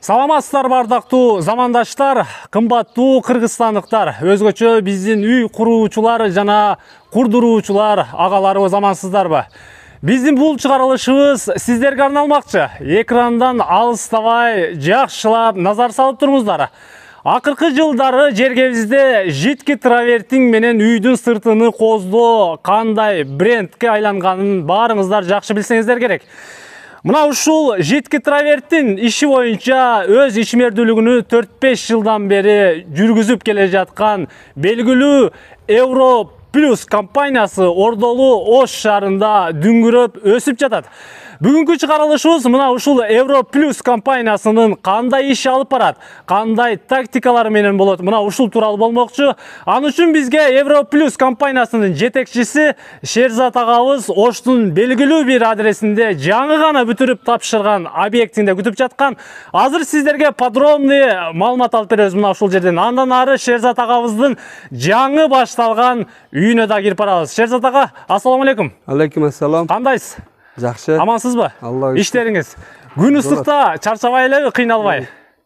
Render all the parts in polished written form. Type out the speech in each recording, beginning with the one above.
Саламатсыздар бардактуу замандаштар, кымбаттуу кыргызстандыктар, өзгөчө биздин үй куруучулар жана курдуруучулар, агаларыбыз амансыздарбы? Биздин бул чыгарылышыбыз сиздерге арналмакчы. Экрандан алыстабай, жакшылап назар салып туруңуздар. Акыркы жылдары жергебизде житки травертинг менен үйдүн сыртыны коздоо кандай брендке айланганын баарыңыздар жакшы билсеңиздер керек. Мына ушул житки траверттин иши боюнча өз ишмердүүлүгүнү 4-5 жылдан бери жүргүзүп келе жаткан белгилүү Euro Plus компаниясы Ордолу Ош шаарында дүңгүрөп өсүп жатат. Бүгүнкү чыгарылышыбыз мына ушул Euro Plus компаниясынын кандай иш алып барат, кандай тактикалар менен болот, мына ушул тууралуу болмокчу. Ал үчүн бизге Euro Plus компаниясынын жетекчиси Шерзат агабыз Оштун белгилүү бир адресинде жаңы гана бүтүрүп тапшырган объектинде күтүп жаткан. Азыр сиздерге подробный маалымат алып беребиз мына ушул жерден. Андан ары Шерзат агабыздын жаңы башталган үйүнө да кирип барабыз. Шерзат ага, ассаламу алейкум. Алейкум ассалам. Кандайсыз? Жакшы. Амансызбы? Алла үчүн. Иштериңиз күн ысыкта чарчабай элеби, кыйналбай?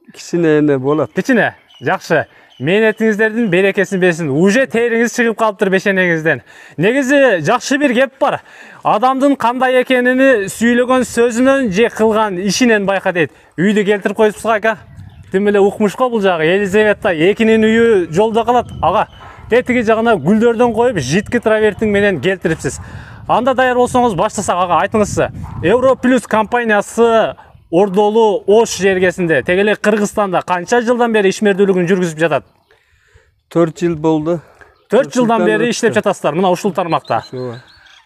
Кичине болот. Кичине. Жакшы. Мээнетиңиздердин берекесин берсин. Уже териңиз чыгып калыптыр бешенеңизден. Негизи жакшы бир кеп бар. Адамдын кандай экенини сүйлөгөн сөзүнөн же кылган ишинен байка дейт. Үйдү келтирип коюпсуз ака. Тим эле укмуш го бул жагы. Елизавета экинин үйү жолдо калат. Ага. Тетиги жагына гүлдөрдөн коюп, житки травертинг менен келтирипсиз. Анда даяр болсоңуз баштасак ага, айтыңызчы. Euro Plus компаниясы Ордолу Ош жергесинде, тегеле Кыргызстанда канча жылдан бери ишмердүүлүгүн жүргүзүп жатат? 4 жыл болду. 4 жылдан бери иштеп жатасыздар мына ушул тармакта.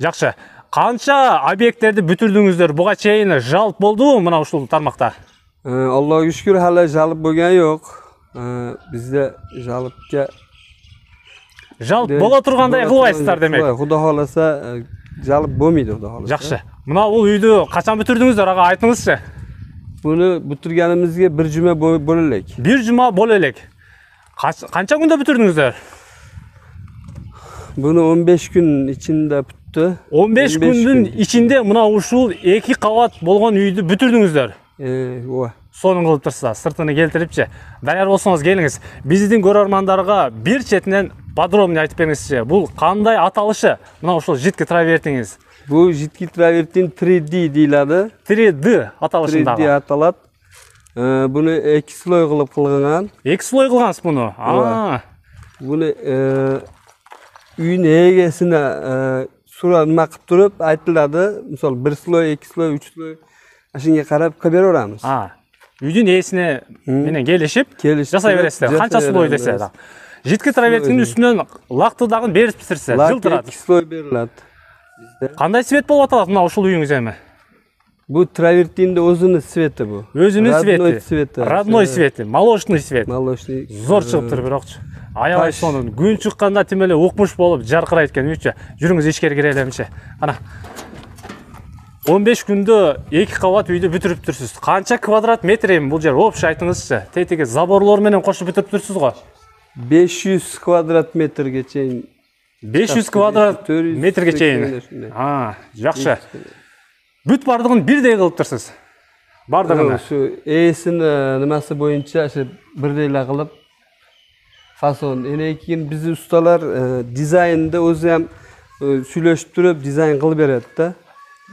Жакшы. Канча объекттерди бүтүрдүңүздөр? Буга чейин жалп болдубу мына ушул тармакта? Аллага шүкүр, хала жалп болгон жок. Бизде жалп боло тургандай кылбайсыздар демек. Кудай кааласа жалп болмойт, Кудай кааласа. Жакшы. Мына бул үйдү качан бүтүрдүңүздөр ага, айтыңызчы. Буну бүтүргөнүбүзгө бир жума боло элек. Бир жума боло элек. Канча күндө бүтүрдүңүздөр? Буну 15 күн ичинде бүттү. 15 күндүн ичинде мына ушул 2 кабат болгон үйдү бүтүрдүңүздөр. Ооба. Сонун кылып турса, сыртыны келтирипчи. Даяр болсоңуз келиңиз. Биздин көрөрмандарга бир четинен подробный айтып бериңизчи. Бул кандай аталышы? Мына ушул житки травертиңиз. Бул житки травертинг 3D дейилadi. 3D аталышындагы. 3D аталат. Буну 2 слой кылып кылган. 2 слой кылгансыз буну. Буну үйүн эгесине сурама кылып туруп айтылады. Мисалы 1 слой, 2 слой, 3 слой ашынга карап кыра беребиз. Үйдүн ээсине менен келишип жасай бересиздер. Канча слой десе да. Житки травертингдин үстүнөн лакты дагы берипсиздер, жылтырат. 2 слой берилат. Кандай цвет болуп аталат мына ушул үйүңүз эми? Бу травертиндин өзүнүн цвети бу. Өзүнүн цвети. Родной цвети, молочный цвет. Молочный. Зор чыгыптыр бирокчу. Аябай сонун. Күн чыкканда тим эле укмуш болуп жаркырайт экен үйчү. Жүрүңүз ичкери кирелемчи. Ана. 15 күндө 2 кабат үйдү бүтүрүп турсуз. Канча квадрат метр эми бул жер? Общий айтыңызчы. Тетиги заборлор менен кошуп бүтүрүп турсуз го. 500 квадрат метрге чейин. 500 квадрат метрге чейин. Жакшы. Бүт бардыгын бирдей кылып турсуз. Бардыгын. Ушу ээсинин немасы боюнча бирдей эле кылып фасон. Эне кийин биздин усталар дизайнды өзү ham сүйлөшүп туруп дизайн кылып берет да.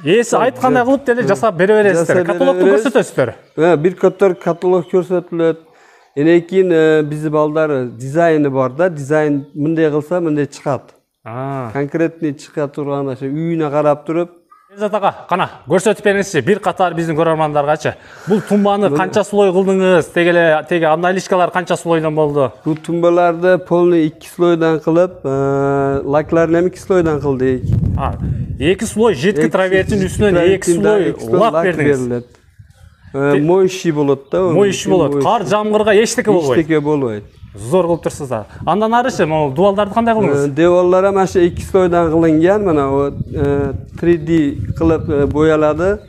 Ээси айткандай кылып деле жасап бере бересиздер. Каталогду көрсөтөсүздөр. Бир каталог көрсөтүлөт. Эне кийин биздин балдар дизайны бар да, дизайн мындай кылса мындай чыгат. Конкретный чыга турган ошо үйүнө карап туруп. Шерзат ага, кана көрсөтүп бериңизчи бир катар биздин көрөрмандаргачы. Бул тумбаны канча слой кылдыңыз? Теги обналичкалар канча слойдон болду? Бул тумбаларды полный 2 слойдон кылып, лакларын 2 слойдон кылдык. 2 слой житки травертин үстүнөн 2 слой лак бердиңиз. Моющий болот да. Моющий болот. Кар жамгырга эчтеке болбойт. Эчтеке болбойт. Зор кылып турсуздар. Андан арычы, могу дубалдарды кандай кылдыңыз? Деваллар ham аша 2 слойдан кылынган, мына 3D кылып боялады.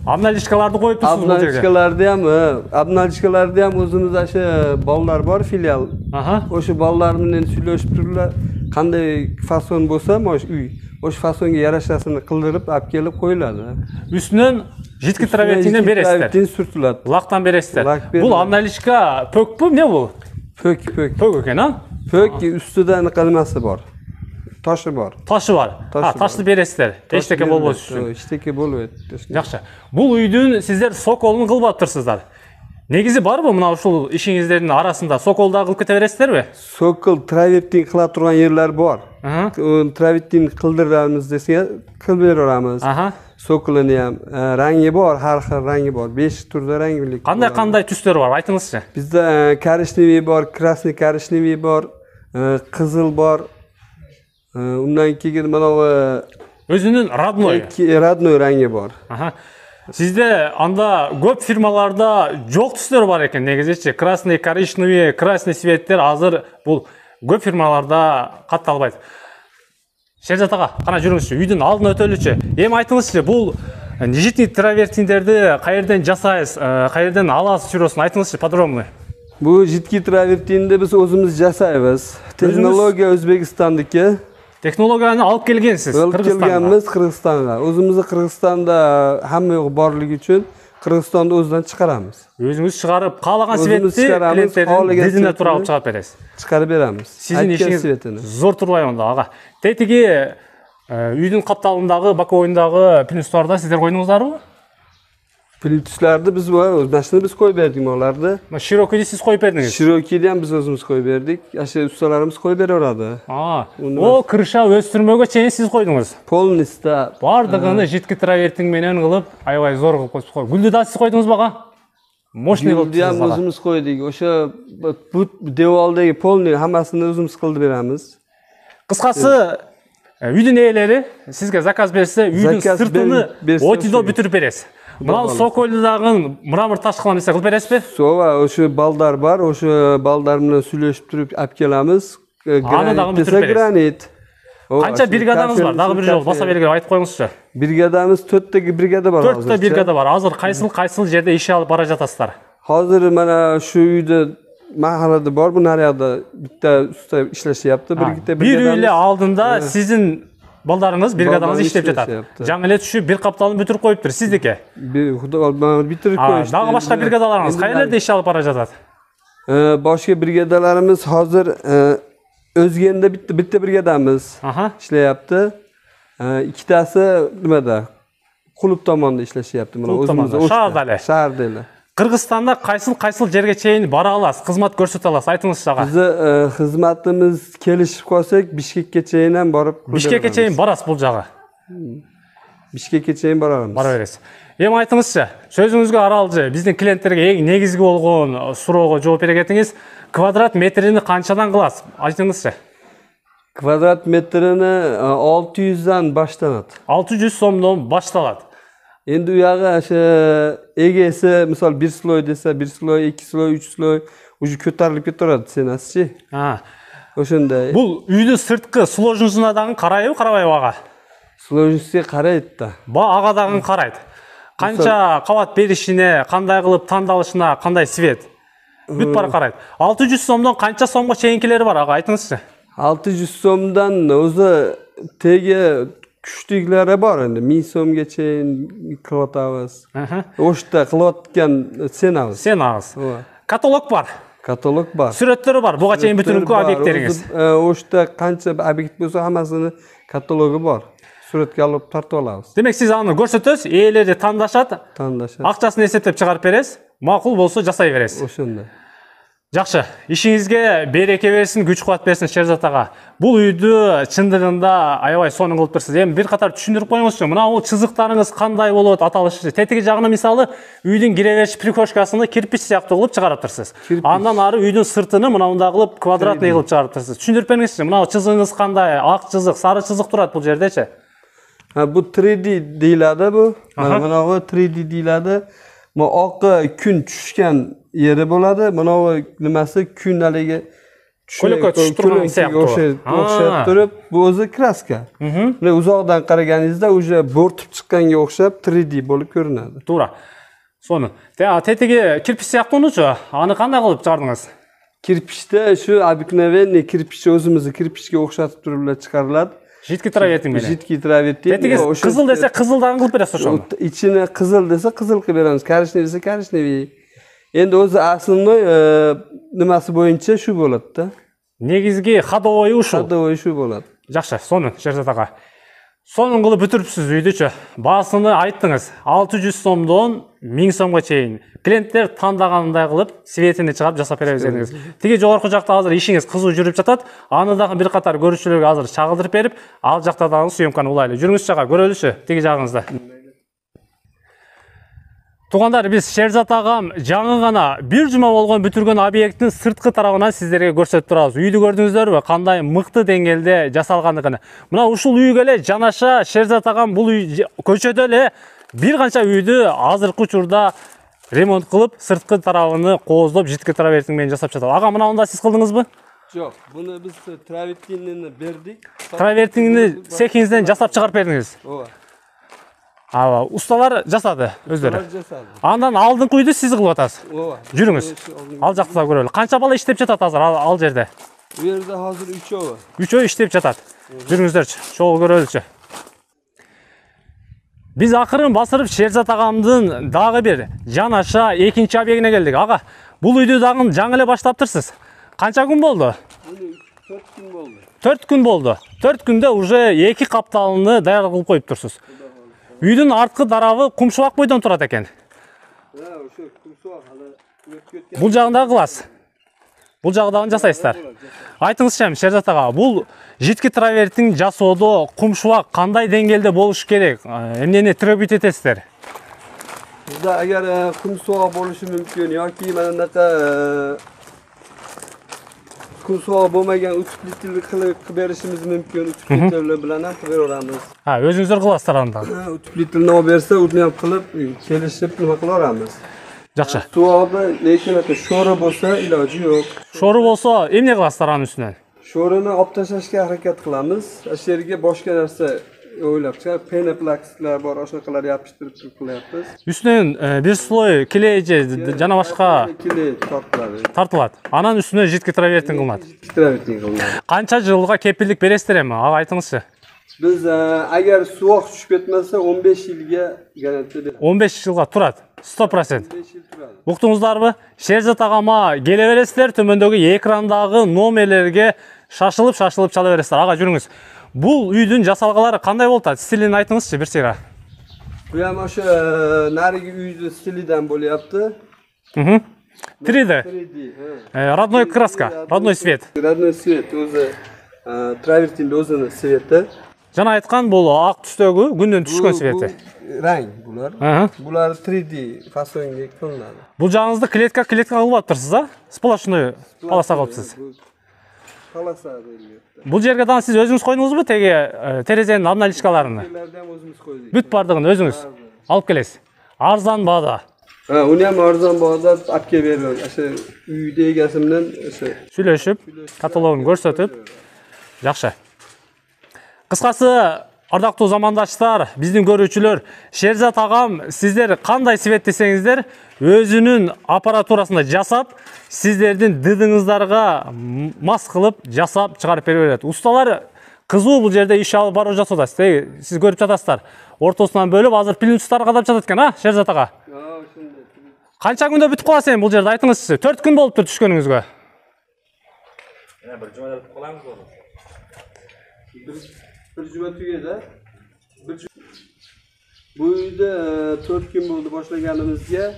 Обналичкаларды коюп турсуз бул жерге. Обналичкаларды ham өзүбүз аша балдар бар, филиал. Ошо балдар менен сүйлөшүп туруп, кандай фасон болсо, үй, ошо фасонго ярашасын кылдырып, алып келип коюлат. Үстүнөн Житки травертинден бересиздер. Travertin sürtüladi. Лактан бересиздер. Лак берилет. Бул аналичка пөкпү, эмне бул? Pök. Pök экен, а? Pök üstüde nimasi bor. Taşı bor. Ташы бар. Ташты бересиздер. Эчтеке болбош үчүн. Эчтеке болбойт. Жакшы. Бул үйдүн сиздер соколун кылып атырсыздар. Негизи барбы мына ушул ишиңиздердин арасында сокол да кылып кете бересиздерби? Sokol travertin kıla turgan yerler bor. Travertin kıldırarımız dese kıl beramiz. Sokolun ham rangi bor, har xil rangi bor. 5 turda ranglik. Кандай түстөр бар? Айтыңызчы. Bizde korичневый bor, krasный korичневый bor, kızıl bor. Undan keyin mana Өзүнүн родной rangi bor. Сизде анда көп фирмаларда жок түстөр бар экен негизичи. Красный, коричневый, красный цветтер азыр бул көп фирмаларда катталбайт. Шерзат ага, кана жүрүңүзчү, үйдүн алдын өтөлүчү. Эми айтыңызчы, бул житни травертиндерди кайерден жасайсыз, кайерден аласыз жүрөсүн айтыңызчы подробно. Bu jitki travertinди biz өзүбүз жасайбыз. Технология Өзбекстандыкы. Технологияны алып келгенсиз Кыргызстанга. Кыргызстанга. Өзүбүздү Кыргызстанда хамма барлыгы үчүн Кыргызстанды өзүнөн чыгарамыз. Өзүңүз чыгарып, каалаган светти клиенттердин дизине тура алып чыгарып бересиз. Чыгарып беребиз. Сиздин ишиңиз зор турбай онда ага. Тетиги үйдүн капталындагы, боковойундагы плюстарда сиздер койдуңуздарбы? Plütüslerde biz var, başını biz koy verdik onlarda. Şirokiydi siz koyup verdiniz. Şirokiyden biz özümüz koy verdik. Aşağı ustalarımız koy ver orada. O kırışa östürmöge çeyini siz koydunuz. Polnista. Bardığını jitki travertin menen kılıp, aybay zor kılıp koyup. Gülді da siz koydunuz bağa? Moşni kılıp siz bağa. Özümüz koyduk. Oşa bu devaldagi polni hamasını özümüz kıldı beramiz. Kıskası, үйдүн ээлери sizge zakaz berse, үйдүн sırtını otidо бүтүрүп бересиз. Мынау соколдагы мрамор таш кылам десе кылып бересизби? Ооба, ошо балдар бар, ошо балдар менен сүйлөшүп туруп алып келебиз. Аны дагы бүтүрүп бересиз. Гранит. Канча бригадаңыз бар? Дагы бир жол баса белгилеп айтып коюңузчу. Бригадамыз 4 бригада бар. 4 бригада бар. Азыр кайсыл жерде иш алып бара жатасыздар? Hazır mana şu uyda mahallada var, bu nariyada bitta usta işleşiyaptı. Bir üyle aldığında sizin baldarınız, brigadаңыз иштеп жатат. Жаңы эле түшүп, бир капталын бүтүрүп коюптур, сиздики. Бүтүрүп коюшту. Дагы башка бригадаларыңыз кайерлерде иш алып бара жатат? Başka brigadalarımız hazır Özgen'de bitti brigadamız işleyaptı. İkitası nimada? Kulüp tomonda işleşiyaptı. Kulüp tomonda, Şaharda ele. Kırgızstanda kaysil jerge çeyin bara alasiz, hizmet görсөтө alasiz, aytыңызчы ага. Bizi hizmetimiz kelişip koysak Bişkekке çeyinen barıp. Bişkekке çeyin barasız bul жагы. Bişkekке çeyin bararız. Bara beresiz. Эми айтыңызчы, сөзүңүзгө аралжы, биздин клиенттерге эң негизги болгон суроого жооп бере кетиңиз. Квадрат метрини канчадан кыласыз? Айтыңызчы. Kvadrat metrini 600'dan başlanat. 600 сомдон башталат. Endi u yog'i egasi misol 1 sloy desa 1 sloy, 2 sloy, 3 sloy уже ko'tarilib ketaveradi senasichi. O'shunday. Бул үйдүн сырткы сложностуна дагы карайбы, карабайбы ага? Сложностуна карайт да. Ага дагы карайт. Канча кабат беришине, кандай кылып тандалышына, кандай свет. Бүт бара карайт. 600 сомдон канча сомго чейинкилери бар ага, айтыңызчы. 600 somdan o'zi tegi kuchliklari bor endi 1000 so'mga cheyin qilyapmiz. O'shda qilayotgan senamiz. Katalog bor. Katalog bor. Suratları var. Buga cheyin бүтүнкү объекттериңиz. O'shda qancha obyekt bo'lsa hammasini katalogi bor. Suratga olib tartib olamiz. Demek siz аны көрсөтөсүз, ээлери тандашат. Акчасын эсептеп чыгарып бересиз. Макул болсо жасай бересиз. Ошондой. Жакшы, ишиңизге береке берсин, күч кубат берсин Шерзат ага. Бул үйдү чындыгында аябай сонун кылып турсуз. Эми бир катар түшүндүрүп коюңузчу. Мына бул чызыктарыңыз кандай болот, аталышы? Тетиги жагына мисалы үйдүн кире бериш прикошкасыны кирпич сыяктуу кылып чыгарып турсуз. Андан ары үйдүн сыртыны мындай кылып квадратный кылып чыгарып турсуз. Түшүндүрүп бериңизчи. Мына чызыгыңыз кандай? Ак чызык, сары чызык турат бул жердечи. Bu 3D deyiladi bu. Mana bu 3D deyiladi. Bu oqi kun tushgan yeri bo'ladi. Mana bu nimasi kun haligi ko'lakka tushib turgan o'xshab turib, bu o'zi kraska. Uzoqdan qaraganingizda уже bo'rtib chiqqanga o'xshab 3D bo'lib ko'rinadi. To'g'ri. Soni. Tetigi kirpich siyaqtunichu, ani qanday qilib chiqardingiz? Kirpichda shu обыкновенный kirpich o'zimizni kirpichga o'xshatib turib chiqariladi. Жидкий травертинг менен. Жидкий травертинг. Тетиги кызыл десе кызылдан кылып бересиз ошону. İçine kızıl dese kızıl kılып beramiz, коричневый dese коричневый. Endi o'zi основной nimasi bo'yicha shu bo'ladi-da. Негизги ходовой ушул. Ходовой shu bo'ladi. Жакшы, сонун Шерзат ага. Сонун кылып бүтүрүпсүз үйдүчү. Баасыны айттыңыз. 600 сомдон 1000 сомго чейин. Клиенттер тандагандай кылып, светини чыгарып жасап беребиз дедиңиз. Тиги жогорку жакта азыр ишиңиз кызуу жүрүп жатат. Аны дагы бир катар көрүүчүлөргө азыр чагылдырып берип, ал жакта дагы съемканы улайлы. Жүрүңүз жака көрөлүчү тиги жагыңызда. Тугандар, биз Шерзат агам жаңы гана бир жума болгон бүтүргөн объекттин сырткы тарабынан сиздерге көрсөтүп турабыз. Үйдү көрдүңүздөрбү? Кандай мыкты деңгээлде жасалгандыгын. Мына ушул үйгө эле жанаша Шерзат агам бул үй көчөдө эле бир канча үйдү азыркы учурда ремонт кылып, сырткы тарабын кооздоп, жидкий травертинг менен жасап жатат. Ага, мына онда сиз кылдыңызбы? Жок, буну биз травертингни бердик. Травертингни цехиңизден жасап чыгарып бердиңиз. Ооба. Аба, усталар жасады өздөрү. Жасады. Андан алдыңкы үйдү сиз кылып атасыз. Ооба. Жүрүңүз. Ал жакта да көрөлү. Канча бала иштеп жатат азыр ал жерде? Bu yerде hazır 3'ü. 3 иштеп жатат. Жүрүңүздөрчү. Чогуу көрөлүчү. Биз акырын басырып Шерзат агамдын дагы бир жанаша экинчи объектине келдик. Ага, бул үйдү дагы жаңы эле баштаптырсыз. Канча күн болду? 4 gün болду. 4 күн болду. 4 күндө уже 2 капталыны даяр кылып коюптурсуз. Үйдүн арткы дарабы кумшубак бойдон турат экен. Бул жагында кыласыз. Бул жагдагын жасайсыздар. Айтыңызчы, Шерзат ага, бул жидкий травертинг жасоодо кумшубак кандай деңгээлде болуш керек? Эмнени требуйт этесиздер? Burada eğer kum soğuğa oluşu mümkün ya ki menendeki kum soğuğa bo'lmagan utuklitli qilib berishimiz mümkün. Utuklitli bilan ham qilib beramiz. Ha, o'zingizlar qilasizlar anda. Utuklitni olib bersa, uni ham qilib kelishib nima qilaveramiz. Жақсы. Soğuğda lekin sho'ri bo'lsa iloji yo'q. Sho'ri bo'lsa, emne qilasizlar aning ustidan? Sho'rini olib tashlashga harakat qilamiz. O'sha yerga boshqa narsa o'ylab chiqar, penoplakslar bor, o'shaqalar yopishtirib qilyapmiz. Üstünden bir sloy kileyici jana başka Kile tortiladi. tartıladi. Anan üstüne jidkий травертинг кылынат. Travертинг qilinadi. Qancha жылга kepillik berесиздер эми? Ага, айтыңызчы. Biz agar suvoq tushib ketmasa 15 yilga garantiya beramiz. 15 жылга турат. 100%. 15 yil turadi. Уктуңуздарбы? Шерзат агама келе бересиздер, төмөндөгү экрандагы номерлерге шашылып чала бересиздер. Ага, жүрүңүз. Бул үйдүн жасалгалары кандай болуп атат? Стилин айтыңызчы бир сыйра. Bu ham o'sha narigi uyni stilidan bo'lyapti. 3D. 3D. Родной краска, родной свет. Родной свет o'zi travertinni o'zini sveti. Жана айткан бул ак түстөгү күндөн түшкөн свети. Rang bular. Bular 3D fasonga qilinadi. Бул жагыңызды клетка кылып атырсыз, а? Сплошной полоса кылыпсыз. Полоса deyiladi. Бул жерге дан сиз өзүңүз койдуңузбу теги терезенин обналичкаларын? Yerlarni ham o'zimiz qo'ydik. Бүт бардыгын өзүңүз алып келесиз. Арзан баада. Uni ham arzon бағада olib kelib beraman. O'sha uyda egasi bilan o'sha Сүйлөшүп, каталогун көрсөтүп. Жакшы. Кыскасы, ардактуу замандаштар, биздин көрүүчүлөр, Шерзат агам сиздер кандай свет десеңиздер, өзүнүн аппаратурасында жасап, сиздердин дыдыңыздарга мас кылып жасап чыгарып бере берет. Усталар кызуу бул жерде иш алып барып жатат. Сиз көрүп жатасыздар. Ортосунан бөлүп, азыр плинтустар кадап жатат экен, а, Шерзат ага? Канча күндө бүтүп калат эми бул жерде, айтыңызчы. 4 күн болуптур түшкөнүңүзгө. Bir cumada bitip kalamız olur. bir juma tugadi. Bu uyda 4 kun bo'ldi boshlaganimizga.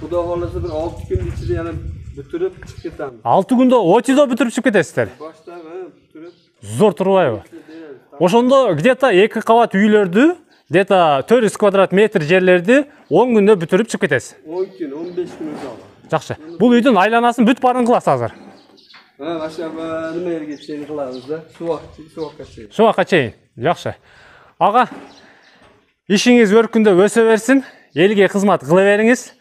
Xudo xolasa bir 6 kun ichida yana bitirib chiqib ketamiz. 6 күндө отизо бүтүрүп чыгып кетесиздер. Boshdan bitirib Зор турбайбы? Ошондо где-то 2 кабат үйлөрдү, где-то 400 квадрат метр жерлерди 10 күндө бүтүрүп чыгып кетесиз. 10 kun, 15 kun o'tadi. Жакшы. Бул үйдүн айланасын бүт баарын кыласыз азыр. Başka nima yerga чейин qilamiz-da? Suvoqqa чейин. Шуга чейин. Жакшы. Ага, ишиңиз өркүндө өсө берсин, элге кызмат кыла бериңиз.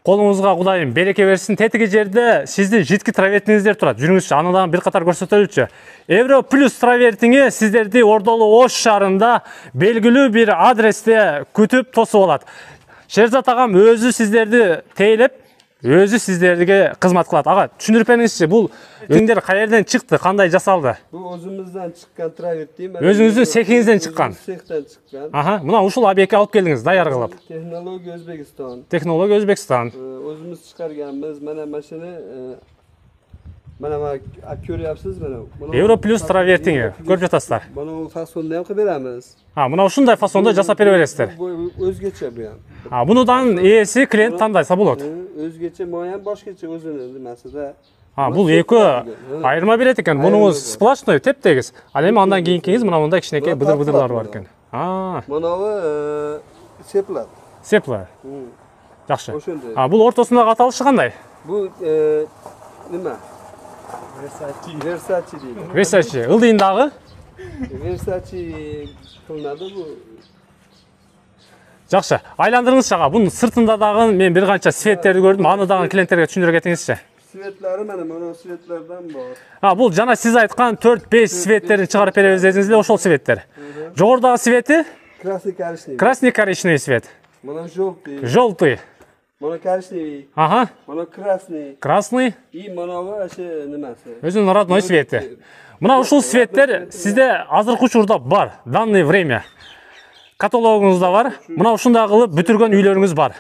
Колуңузга Кудайым береке берсин. Тетиги жерде сиздин жидкий травертиңиздер турат. Жүрүңүзчү, аны дагы бир катар көрсөтөлүчү. Евро плюс травертинги сиздерди Ордолу Ош шаарында белгилүү бир адресте күтүп тосуп алат. Шерзат агам өзү сиздерди тейлеп, өзү сиздерге кызмат кылат. Ага, түшүндүрүп бериңизчи, бул өңдөр каерден чыкты, кандай жасалды? Bu özümüzden çıkan travertiyim. Özünüzün sekinizden çıkan. Sekten çıkan. Aha, mına uşul abiyeke alıp geldiniz, dayar kılıp. Teknoloji Özbekistan. Teknoloji Özbekistan. Özümüz çıkarganımız, mana maşını mana görüyorsunuz mana. Euro Plus travertini görüp jatasыздар. Bana o fasonda ham qilib beramiz. Ha, mına ушундай фасонда жасап бере бересиздер. Bu özgeçe bu yani. Ha, bundan ээси клиент тандайса болот. Özgeçe moyan başkaça özünü demesede. Ha, бул экөө айырма берет экен. Мунуңуз сплошной теп-тегиз. Ал эми андан кийинкиңиз мына мындай кичинекей быдыр-быдырлар бар экен. А, Манавы seplat. Sepla. Жакшы. Ha, бул ортосундагы аталышы кандай? Bu nima? Versace deydi. Versace. Ылдыйындагы? Versace kılınады bu. Жакшы. Айландырыңызчы ага. Бунун сыртында дагы мен бир канча светтерди көрдүм. Аны дагы клиенттерге түшүндүрүп кетиңизчи. Svetleri mana svetlerden var. Ha, бул жана сиз айткан 4-5 светтерин чыгарып беребиз дедиңиз эле, ошол светтер. Жогорудагы свети? Красный коричневый. Красный коричневый свет. Mana желтый. Желтый. Mana коричневый. Ага. Mana красный. Красный. И mana nimasi? Өзүнүн родной свети. Мына ушул светтер сизде азыркы учурда бар. Данное время. Каталогуңузда бар. Мына ушундай кылып бүтүргөн үйлөрүңүз бар.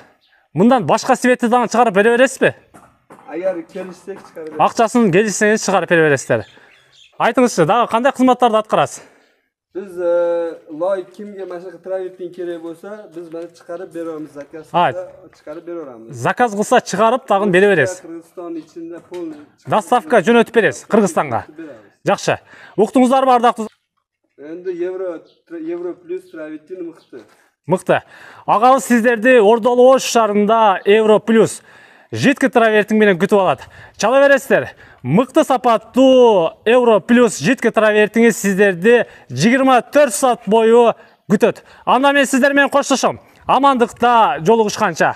Мындан башка светти дагы чыгарып бере бересизби? Agar kelishsek chiqarib beramiz. Акчасын келишсеңиз чыгарып бере бересиздер. Айтыңызчы, дагы кандай кызматтарды аткарасыз? Biz loy kimga mana shu travertin kerak bo'lsa, biz mana chiqarib beramiz, zakazda chiqarib beramiz. Zakaz кылса чыгарып дагы бере бересиз. Qirg'iziston ichida pul Доставка жөнөтүп бересиз Кыргызстанга. Жакшы. Уктуңуздарбы ардактуу? Endi Euro Plus travertin mıқты. Мыкты. Агабыз сиздерди Ордолуу Ош шаарында Euro Plus жидкий травертин менен күтүп алат. Чала бересиздер. Мыкты сапаттуу Euro Plus жидкий травертиңиз сиздерди 24 саат бою күтөт. Анда мен сиздер менен коштошом. Амандыкта жолугушканча.